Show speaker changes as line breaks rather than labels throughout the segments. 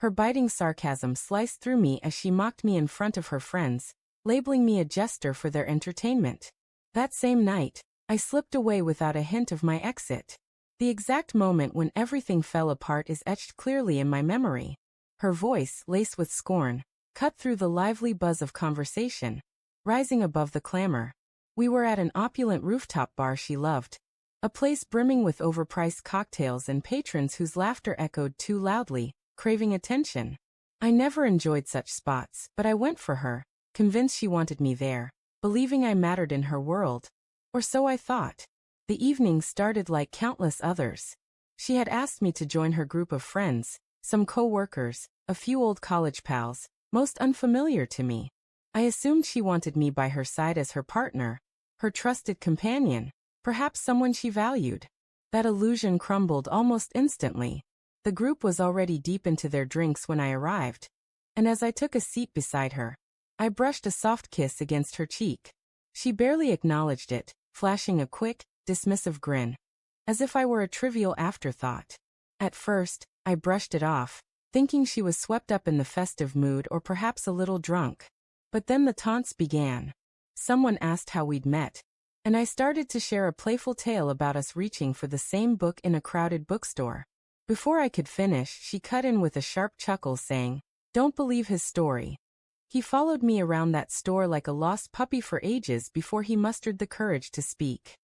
Her biting sarcasm sliced through me as she mocked me in front of her friends, labeling me a jester for their entertainment. That same night, I slipped away without a hint of my exit. The exact moment when everything fell apart is etched clearly in my memory. Her voice, laced with scorn, cut through the lively buzz of conversation, rising above the clamor. We were at an opulent rooftop bar she loved, a place brimming with overpriced cocktails and patrons whose laughter echoed too loudly, craving attention. I never enjoyed such spots, but I went for her, convinced she wanted me there, believing I mattered in her world. Or so I thought. The evening started like countless others. She had asked me to join her group of friends, some co-workers, a few old college pals, most unfamiliar to me. I assumed she wanted me by her side as her partner, her trusted companion, perhaps someone she valued. That illusion crumbled almost instantly. The group was already deep into their drinks when I arrived, and as I took a seat beside her, I brushed a soft kiss against her cheek. She barely acknowledged it, flashing a quick, dismissive grin, as if I were a trivial afterthought. At first, I brushed it off, thinking she was swept up in the festive mood or perhaps a little drunk. But then the taunts began. Someone asked how we'd met, and I started to share a playful tale about us reaching for the same book in a crowded bookstore. Before I could finish, she cut in with a sharp chuckle saying, "Don't believe his story." He followed me around that store like a lost puppy for ages before he mustered the courage to speak.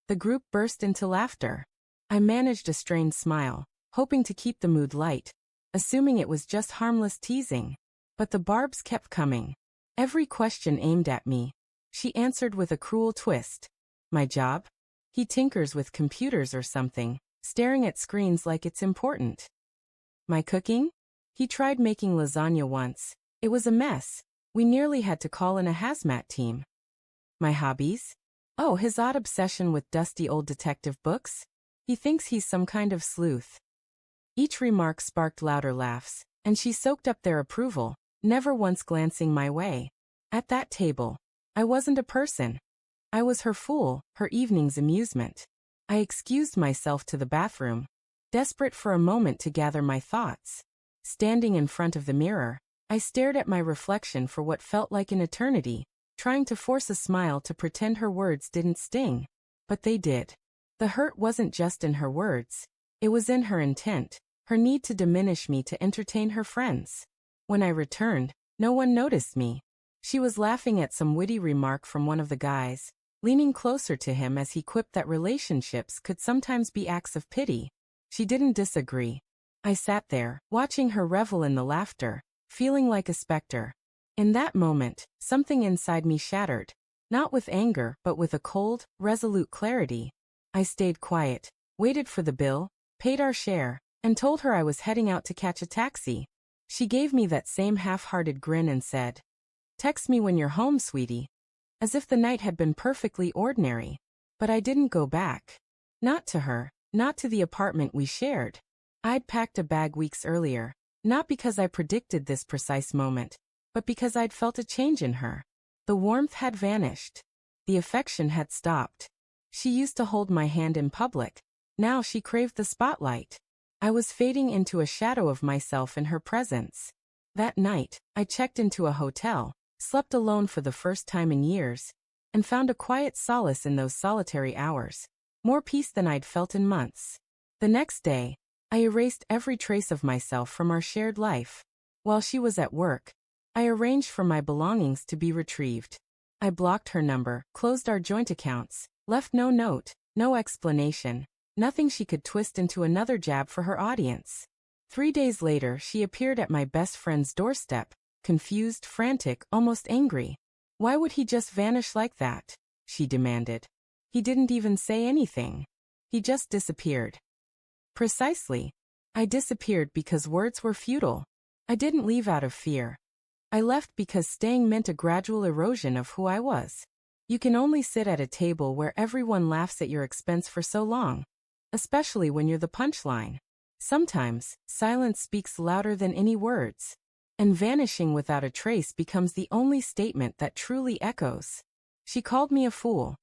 The group burst into laughter. I managed a strained smile, hoping to keep the mood light, assuming it was just harmless teasing. But the barbs kept coming. Every question aimed at me. She answered with a cruel twist. My job? He tinkers with computers or something, staring at screens like it's important. My cooking? He tried making lasagna once. It was a mess. We nearly had to call in a hazmat team. My hobbies? Oh, his odd obsession with dusty old detective books? He thinks he's some kind of sleuth. Each remark sparked louder laughs, and she soaked up their approval, never once glancing my way. At that table, I wasn't a person. I was her fool, her evening's amusement. I excused myself to the bathroom, desperate for a moment to gather my thoughts. Standing in front of the mirror, I stared at my reflection for what felt like an eternity, trying to force a smile to pretend her words didn't sting. But they did. The hurt wasn't just in her words. It was in her intent, her need to diminish me to entertain her friends. When I returned, no one noticed me. She was laughing at some witty remark from one of the guys, leaning closer to him as he quipped that relationships could sometimes be acts of pity. She didn't disagree. I sat there, watching her revel in the laughter, feeling like a specter. In that moment, something inside me shattered, not with anger but with a cold, resolute clarity. I stayed quiet, waited for the bill, paid our share, and told her I was heading out to catch a taxi. She gave me that same half-hearted grin and said, "Text me when you're home, sweetie." As if the night had been perfectly ordinary. But I didn't go back. Not to her, not to the apartment we shared. I'd packed a bag weeks earlier, not because I predicted this precise moment, but because I'd felt a change in her. The warmth had vanished. The affection had stopped. She used to hold my hand in public. Now she craved the spotlight. I was fading into a shadow of myself in her presence. That night, I checked into a hotel, slept alone for the first time in years, and found a quiet solace in those solitary hours. More peace than I'd felt in months. The next day, I erased every trace of myself from our shared life. While she was at work, I arranged for my belongings to be retrieved. I blocked her number, closed our joint accounts, left no note, no explanation, nothing she could twist into another jab for her audience. 3 days later, she appeared at my best friend's doorstep, confused, frantic, almost angry. "Why would he just vanish like that?" she demanded. "He didn't even say anything. He just disappeared." Precisely. I disappeared because words were futile. I didn't leave out of fear. I left because staying meant a gradual erosion of who I was. You can only sit at a table where everyone laughs at your expense for so long, especially when you're the punchline. Sometimes, silence speaks louder than any words, and vanishing without a trace becomes the only statement that truly echoes. She called me a fool.